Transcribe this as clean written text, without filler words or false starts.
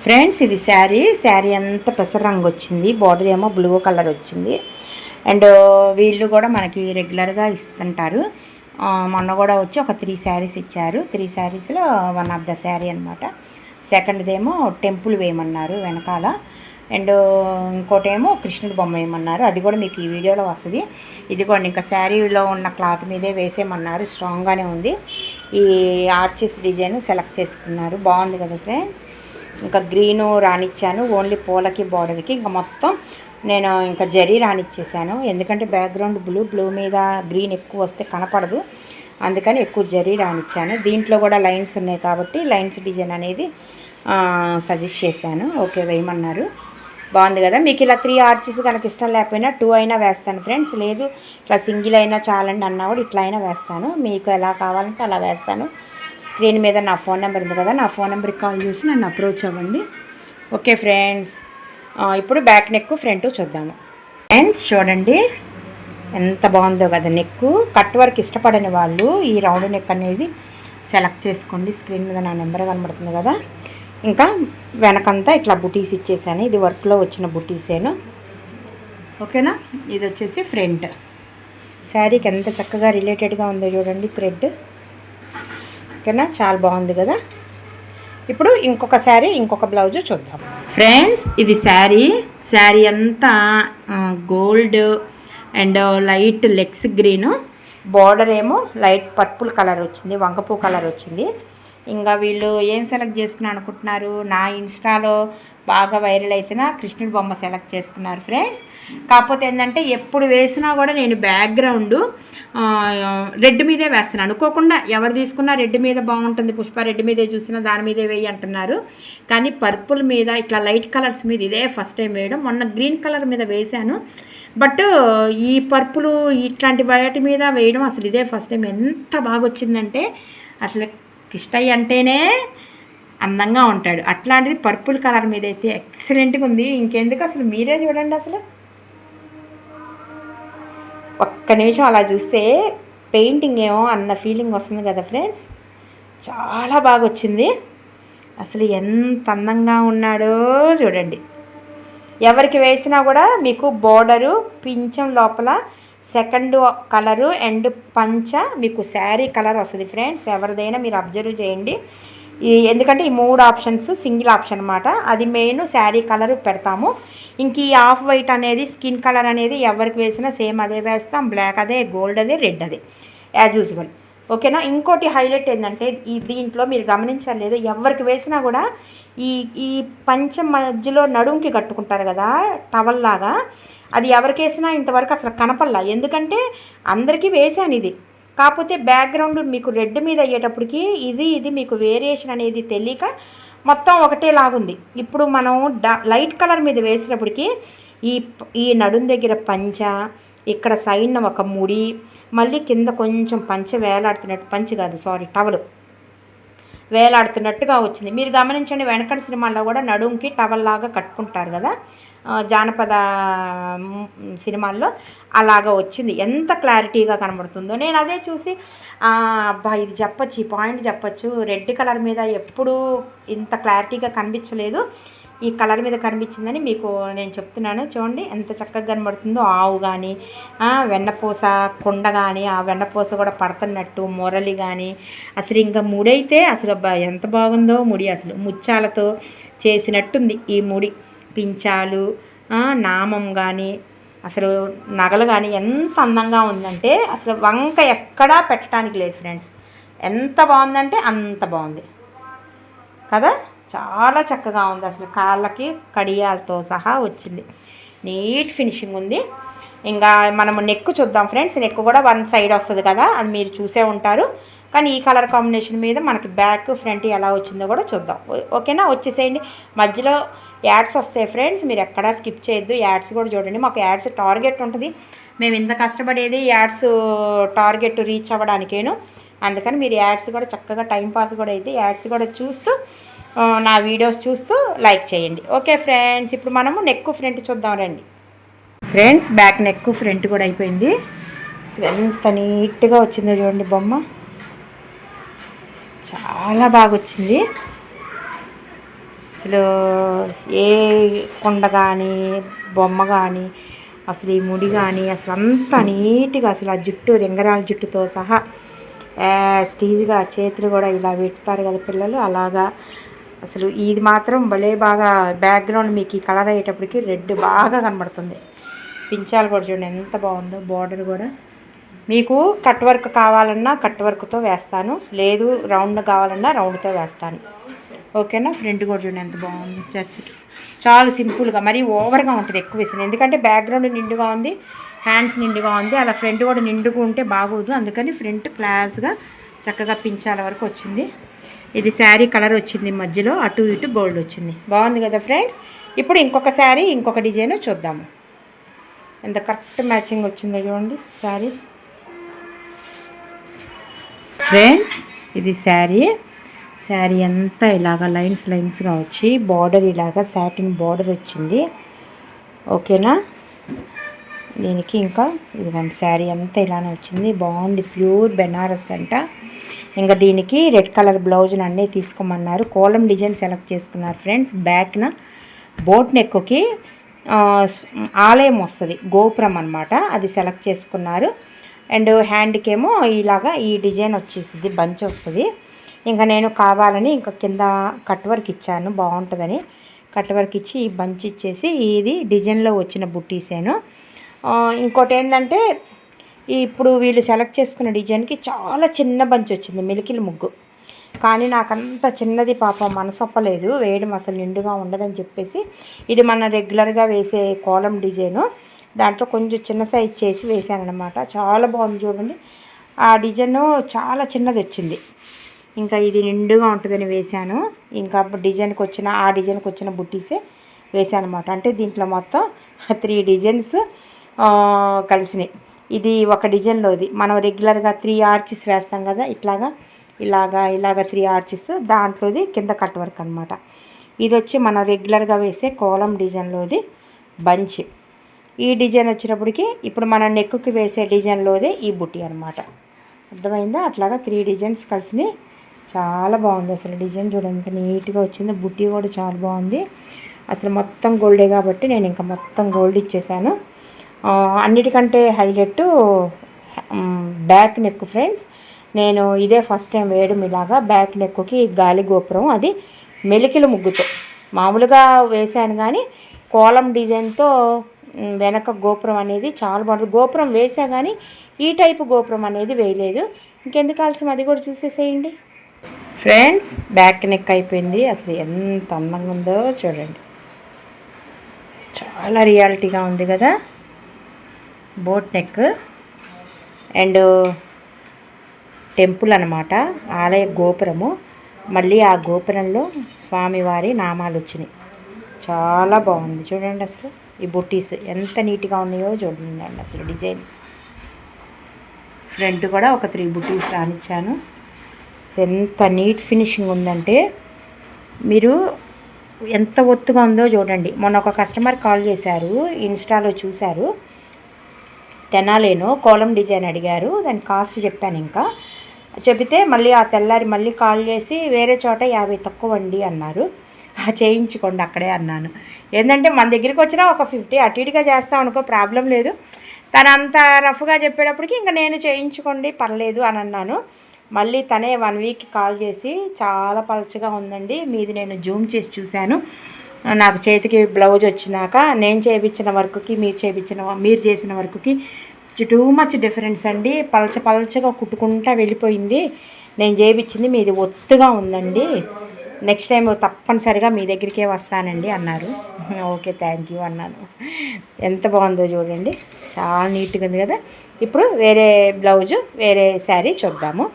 Friends ఇది శారీ అంతా పెసర రంగు వచ్చింది. బార్డర్ ఏమో బ్లూ కలర్ వచ్చింది. అండ్ వీళ్ళు కూడా మనకి రెగ్యులర్గా ఇస్తుంటారు. మొన్న కూడా వచ్చి ఒక 3 శారీస్ ఇచ్చారు. 3 శారీస్లో వన్ ఆఫ్ ద శారీ అనమాట. సెకండ్దేమో టెంపుల్ వేయమన్నారు వెనకాల. అండ్ ఇంకోటేమో కృష్ణుడి బొమ్మ వేయమన్నారు. అది కూడా మీకు ఈ వీడియోలో వస్తుంది. ఇది కూడా ఇంకా శారీలో ఉన్న క్లాత్ మీదే వేసేయమన్నారు. స్ట్రాంగ్గానే ఉంది. ఈ ఆర్చెస్ డిజైన్ సెలెక్ట్ చేసుకున్నారు. బాగుంది కదా ఫ్రెండ్స్. ఇంకా గ్రీను రానిచ్చాను ఓన్లీ పూలకి బార్డర్కి. ఇంకా మొత్తం నేను ఇంకా జరీ రానిచ్చేసాను. ఎందుకంటే బ్యాక్గ్రౌండ్ బ్లూ మీద గ్రీన్ ఎక్కువ వస్తే కనపడదు, అందుకని ఎక్కువ జరీ రానిచ్చాను. దీంట్లో కూడా లైన్స్ ఉన్నాయి కాబట్టి లైన్స్ డిజైన్ అనేది సజెస్ట్ చేశాను. ఓకే వేయమన్నారు. బాగుంది కదా. మీకు ఇలా 3 ఆర్చెస్ కనుక ఇష్టం లేకపోయినా 2 అయినా వేస్తాను ఫ్రెండ్స్. లేదు ఇట్లా సింగిల్ అయినా చాలండి అన్నా కూడా ఇట్లా అయినా వేస్తాను. మీకు ఎలా కావాలంటే అలా వేస్తాను. స్క్రీన్ మీద నా ఫోన్ నెంబర్ ఉంది కదా, నా ఫోన్ నెంబర్కి కాల్ చేసి నన్ను అప్రోచ్ అవ్వండి. ఓకే ఫ్రెండ్స్, ఇప్పుడు బ్యాక్ నెక్ ఫ్రంట్ చూద్దాము. ఫ్రెండ్స్ చూడండి ఎంత బాగుందో కదా. నెక్ కట్ వర్క్ ఇష్టపడని వాళ్ళు ఈ రౌండ్ నెక్ అనేది సెలెక్ట్ చేసుకోండి. స్క్రీన్ మీద నా నెంబర్ కనబడుతుంది కదా. ఇంకా వెనకంతా ఇట్లా బుటీస్ ఇచ్చేసాను. ఇది వర్క్లో వచ్చిన బుటీసేను. ఓకేనా. ఇది వచ్చేసి ఫ్రంట్. శారీకి ఎంత చక్కగా రిలేటెడ్గా ఉందో చూడండి థ్రెడ్. ఓకేనా, చాలా బాగుంది కదా. ఇప్పుడు ఇంకొక శారీ ఇంకొక బ్లౌజు చూద్దాం ఫ్రెండ్స్. ఇది శారీ అంతా gold and light legs green, border ఏమో లైట్ పర్పుల్ కలర్ వచ్చింది, వంకపూ కలర్ వచ్చింది. ఇంకా వీళ్ళు ఏం సెలెక్ట్ చేసుకున్నారు అనుకుంటున్నారు? నా ఇన్స్టాలో బాగా వైరల్ అయితేనా కృష్ణుడి బొమ్మ సెలెక్ట్ చేసుకున్నారు ఫ్రెండ్స్. కాకపోతే ఏంటంటే ఎప్పుడు వేసినా కూడా నేను బ్యాక్గ్రౌండ్ రెడ్ మీదే వేస్తున్నాను. అనుకోకుండా ఎవరు తీసుకున్నా రెడ్ మీద బాగుంటుంది, పుష్ప రెడ్ మీదే చూసినా దాని మీదే వేయి అంటున్నారు. కానీ పర్పుల్ మీద ఇట్లా లైట్ కలర్స్ మీద ఇదే ఫస్ట్ టైం వేయడం. మొన్న గ్రీన్ కలర్ మీద వేశాను, బట్ ఈ పర్పుల్ ఇట్లాంటి వాటి మీద వేయడం అసలు ఇదే ఫస్ట్ టైం. ఎంత బాగా వచ్చిందంటే అసలు కృష్ణయ్య అంటేనే అందంగా ఉంటాడు. అట్లాంటిది పర్పుల్ కలర్ మీద అయితే ఎక్సలెంట్గా ఉంది. ఇంకెందుకు అసలు మీరే చూడండి. అసలు ఒక్క నిమిషం అలా చూస్తే పెయింటింగ్ ఏమో అన్న ఫీలింగ్ వస్తుంది కదా ఫ్రెండ్స్. చాలా బాగా వచ్చింది. అసలు ఎంత అందంగా ఉన్నాడో చూడండి. ఎవరికి వేసినా కూడా మీకు బోర్డరు పింఛం లోపల సెకండ్ కలరు అండ్ పంచ మీకు శారీ కలర్ వస్తుంది ఫ్రెండ్స్. ఎవరిదైనా మీరు అబ్జర్వ్ చేయండి. ఎందుకంటే ఈ 3 ఆప్షన్స్ సింగిల్ ఆప్షన్ అనమాట. అది మెయిన్ శారీ కలర్ పెడతాము. ఇంక ఈ ఆఫ్ వైట్ అనేది స్కిన్ కలర్ అనేది ఎవరికి వేసినా సేమ్ అదే వేస్తాం. బ్లాక్ అదే, గోల్డ్ అదే, రెడ్ అదే యాజ్ యూజువల్. ఓకేనా. ఇంకోటి హైలైట్ ఏంటంటే దీంట్లో మీరు గమనించలేదు, ఎవరికి వేసినా కూడా ఈ పంచం మధ్యలో నడుంకి కట్టుకుంటారు కదా టవల్ లాగా, అది ఎవరికి వేసినా ఇంతవరకు అసలు కనపడలా. ఎందుకంటే అందరికీ వేసాను ఇది. కాకపోతే బ్యాక్గ్రౌండ్ మీకు రెడ్ మీద అయ్యేటప్పటికి ఇది మీకు వేరియేషన్ అనేది తెలియక మొత్తం ఒకటే లాగుంది. ఇప్పుడు మనం లైట్ కలర్ మీద వేసినప్పటికీ ఈ నడుం దగ్గర పంచ, ఇక్కడ సైడ్న ఒక ముడి, మళ్ళీ కింద కొంచెం పంచ వేలాడుతున్నట్టు, పంచి కాదు సారీ టవల్ వేలాడుతున్నట్టుగా వచ్చింది. మీరు గమనించండి, వెనకటి సినిమాల్లో కూడా నడుంకి టవల్ లాగా కట్టుకుంటారు కదా జానపద సినిమాల్లో, అలాగా వచ్చింది. ఎంత క్లారిటీగా కనబడుతుందో. నేను అదే చూసి అబ్బా ఇది చెప్పచ్చు, ఈ పాయింట్ చెప్పచ్చు. రెడ్ కలర్ మీద ఎప్పుడూ ఇంత క్లారిటీగా కనిపించలేదు, ఈ కలర్ మీద కనిపించిందని మీకు నేను చెప్తున్నాను. చూడండి ఎంత చక్కగా కనబడుతుందో. ఆవు కానీ వెన్నపూస కొండ కానీ ఆ వెన్నపూస కూడా పడుతున్నట్టు, మొరలి కానీ అసలు ఇంకా ముడైతే అసలు ఎంత బాగుందో. ముడి అసలు ముత్యాలతో చేసినట్టుంది ఈ ముడి. పించాలు, నామం కానీ అసలు నగలు కానీ ఎంత అందంగా ఉందంటే అసలు వంక ఎక్కడా పెట్టడానికి లేదు ఫ్రెండ్స్. ఎంత బాగుందంటే అంత బాగుంది కదా. చాలా చక్కగా ఉంది. అసలు కాళ్ళకి కడియాలతో సహా వచ్చింది. నీట్ ఫినిషింగ్ ఉంది. ఇంకా మనము నెక్ చూద్దాం ఫ్రెండ్స్. నెక్ కూడా వన్ సైడ్ వస్తుంది కదా, అది మీరు చూసే ఉంటారు. కానీ ఈ కలర్ కాంబినేషన్ మీద మనకి బ్యాక్ ఫ్రంట్ ఎలా వచ్చిందో కూడా చూద్దాం. ఓకేనా. వచ్చేసేయండి. మధ్యలో యాడ్స్ వస్తాయి ఫ్రెండ్స్, మీరు ఎక్కడా స్కిప్ చేయొద్దు. యాడ్స్ కూడా చూడండి. మాకు యాడ్స్ టార్గెట్ ఉంటుంది. మేము ఇంత కష్టపడేది యాడ్స్ టార్గెట్ రీచ్ అవ్వడానికేను. అందుకని మీరు యాడ్స్ కూడా చక్కగా టైంపాస్ కూడా అయితే యాడ్స్ కూడా చూస్తూ నా వీడియోస్ చూస్తూ లైక్ చేయండి. ఓకే ఫ్రెండ్స్, ఇప్పుడు మనము నెక్ ఫ్రంట్ చూద్దాం రండి ఫ్రెండ్స్. బ్యాక్ నెక్ ఫ్రంట్ కూడా అయిపోయింది. అసలు ఎంత నీట్గా వచ్చిందో చూడండి బొమ్మ. చాలా బాగా వచ్చింది. అసలు ఏ కొండ కానీ బొమ్మ కానీ అసలు ఈ ముడి కానీ అసలు అంత నీట్గా అసలు ఆ జుట్టు రింగరాల జుట్టుతో సహా స్టీజ్గా చేతులు కూడా ఇలా పెడతారు కదా పిల్లలు అలాగా. అసలు ఇది మాత్రం భలే బాగా బ్యాక్గ్రౌండ్ మీకు ఈ కలర్ అయ్యేటప్పటికి రెడ్ బాగా కనబడుతుంది. పించాలు కూడా చూడండి ఎంత బాగుందో. బార్డర్ కూడా మీకు కట్ వర్క్ కావాలన్నా కట్ వర్క్తో వేస్తాను, లేదు రౌండ్ కావాలన్నా రౌండ్తో వేస్తాను. ఓకేనా. ఫ్రంట్ కూడా చూడండి ఎంత బాగుంది. జస్ట్ చాలా సింపుల్గా, మరీ ఓవర్గా ఉంటుంది ఎక్కువ వేసింది, ఎందుకంటే బ్యాక్గ్రౌండ్ నిండుగా ఉంది, హ్యాండ్స్ నిండుగా ఉంది. అలా ఫ్రంట్ కూడా నిండుగా ఉంటే బాగోదు, అందుకని ఫ్రంట్ క్లాస్గా చక్కగా పించాల వరకు వచ్చింది. ఇది శారీ కలర్ వచ్చింది, మధ్యలో అటు ఇటు గోల్డ్ వచ్చింది. బాగుంది కదా ఫ్రెండ్స్. ఇప్పుడు ఇంకొక శారీ ఇంకొక డిజైన్ చూద్దాము. ఎంత కరెక్ట్ మ్యాచింగ్ వచ్చిందో చూడండి శారీ. ఫ్రెండ్స్ ఇది శారీ అంతా ఇలాగా లైన్స్గా వచ్చి బార్డర్ ఇలాగా సాటిన్ బార్డర్ వచ్చింది. ఓకేనా. దీనికి ఇంకా ఇదిగోండి శారీ అంతా ఇలానే వచ్చింది. బాగుంది, ప్యూర్ బెనారస్ అంట. ఇంకా దీనికి రెడ్ కలర్ బ్లౌజ్ని అన్నీ తీసుకోమన్నారు. కోలం డిజైన్ సెలెక్ట్ చేసుకున్నారు ఫ్రెండ్స్. బ్యాక్న బోట్ నెక్కి ఆలయం వస్తుంది, గోపురం అనమాట, అది సెలెక్ట్ చేసుకున్నారు. అండ్ హ్యాండ్కేమో ఇలాగా ఈ డిజైన్ వచ్చేసింది, బంచ్ వస్తుంది. ఇంకా నేను కావాలని ఇంకా కింద కట్ వర్క్ ఇచ్చాను, బాగుంటుందని కట్ వర్క్ ఇచ్చి ఈ బంచ్ ఇచ్చేసి ఇది డిజైన్లో వచ్చిన బుట్టీసేను. ఇంకోటి ఏంటంటే ఇప్పుడు వీళ్ళు సెలెక్ట్ చేసుకున్న డిజైన్కి చాలా చిన్న బంచ్ వచ్చింది, మెలికిల ముగ్గు. కానీ నాకంత చిన్నది పాపం మనసొప్పలేదు, వేయడం అసలు నిండుగా ఉండదని చెప్పేసి ఇది మన రెగ్యులర్గా వేసే కోలం డిజైను, దాంట్లో కొంచెం చిన్న సైజ్ చేసి వేసాను అనమాట. చాలా బాగుంది చూడండి. ఆ డిజైను చాలా చిన్నది వచ్చింది, ఇంకా ఇది నిండుగా ఉంటుందని వేశాను. ఇంకా డిజైన్కి వచ్చిన ఆ డిజైన్కి వచ్చిన బుట్టీసే వేసాను అనమాట. అంటే దీంట్లో మొత్తం 3 డిజైన్స్ కలిసినాయి. ఇది ఒక డిజైన్లోది మనం రెగ్యులర్గా 3 ఆర్చెస్ వేస్తాం కదా, ఇలాగా 3 ఆర్చెస్, దాంట్లోది కింద కట్ వర్క్ అనమాట. ఇది వచ్చి మనం రెగ్యులర్గా వేసే కోలం డిజైన్లోది బంచ్. ఈ డిజైన్ వచ్చినప్పటికీ ఇప్పుడు మనం నెక్కి వేసే డిజైన్లోదే ఈ బుట్టి అనమాట. అర్థమైందా. అట్లాగా 3 డిజైన్స్ కలిసి చాలా బాగుంది. అసలు డిజైన్ చూడండి ఎంత నీట్గా వచ్చింది. బుట్టి కూడా చాలా బాగుంది. అసలు మొత్తం గోల్డే కాబట్టి నేను ఇంకా మొత్తం గోల్డ్ ఇచ్చేసాను. అన్నిటికంటే హైలైట్ బ్యాక్ నెక్ ఫ్రెండ్స్. నేను ఇదే ఫస్ట్ టైం వేయడం ఇలాగా బ్యాక్ నెక్కి గాలి గోపురం, అది మెలికల ముగ్గుతో. మామూలుగా వేసాను కానీ కోలం డిజైన్తో వెనక గోపురం అనేది చాలా బాగుంటుంది. గోపురం వేసా కానీ ఈ టైపు గోపురం అనేది వేయలేదు. ఇంకెందుకు ఆలస్యం, అది కూడా చూసేసేయండి ఫ్రెండ్స్. బ్యాక్ నెక్ అయిపోయింది. అసలు ఎంత అందంగా ఉందో చూడండి, చాలా రియాలిటీగా ఉంది కదా. బోట్ నెక్ అండ్ టెంపుల్ అనమాట, ఆలయ గోపురము. మళ్ళీ ఆ గోపురంలో స్వామివారి నామాలు వచ్చినాయి. చాలా బాగుంది చూడండి. అసలు ఈ బుట్టీస్ ఎంత నీట్గా ఉన్నాయో చూడండి. అసలు డిజైన్ ఫ్రంట్ కూడా ఒక 3 బుట్టీస్ రానిచ్చాను. ఎంత నీట్ ఫినిషింగ్ ఉందంటే మీరు ఎంత ఒత్తుగా ఉందో చూడండి. మొన్న ఒక కస్టమర్ కాల్ చేశారు, ఇన్స్టాలో చూశారు, తెనాలేను కోలం డిజైన్ అడిగారు. దాని కాస్ట్ చెప్పాను. ఇంకా చెబితే మళ్ళీ ఆ తెల్లారి మళ్ళీ కాల్ చేసి వేరే చోట 50 తక్కువ అండి అన్నారు. చేయించుకోండి అక్కడే అన్నాను. ఏంటంటే మన దగ్గరికి వచ్చినా ఒక 50 అటు ఇటుగా చేస్తాం అనుకో, ప్రాబ్లం లేదు. తను అంత రఫ్గా చెప్పేటప్పటికి ఇంకా నేను చేయించుకోండి పర్లేదు అని అన్నాను. మళ్ళీ తనే 1 వీక్ కాల్ చేసి చాలా పలచగా ఉందండి మీది, నేను జూమ్ చేసి చూశాను, నాకు చేతికి బ్లౌజ్ వచ్చినాక నేను చేయించిన వర్క్కి మీరు చేసిన వర్క్కి టూ మచ్ డిఫరెన్స్ అండి. పలచగా కుట్టుకుంటా వెళ్ళిపోయింది. నేను చేయించింది మీది ఒత్తుగా ఉందండి, నెక్స్ట్ టైం తప్పనిసరిగా మీ దగ్గరికే వస్తానండి అన్నారు. ఓకే థ్యాంక్ యూ అన్నాను. ఎంత బాగుందో చూడండి, చాలా నీట్గా ఉంది కదా. ఇప్పుడు వేరే బ్లౌజు వేరే శారీ చూద్దాము.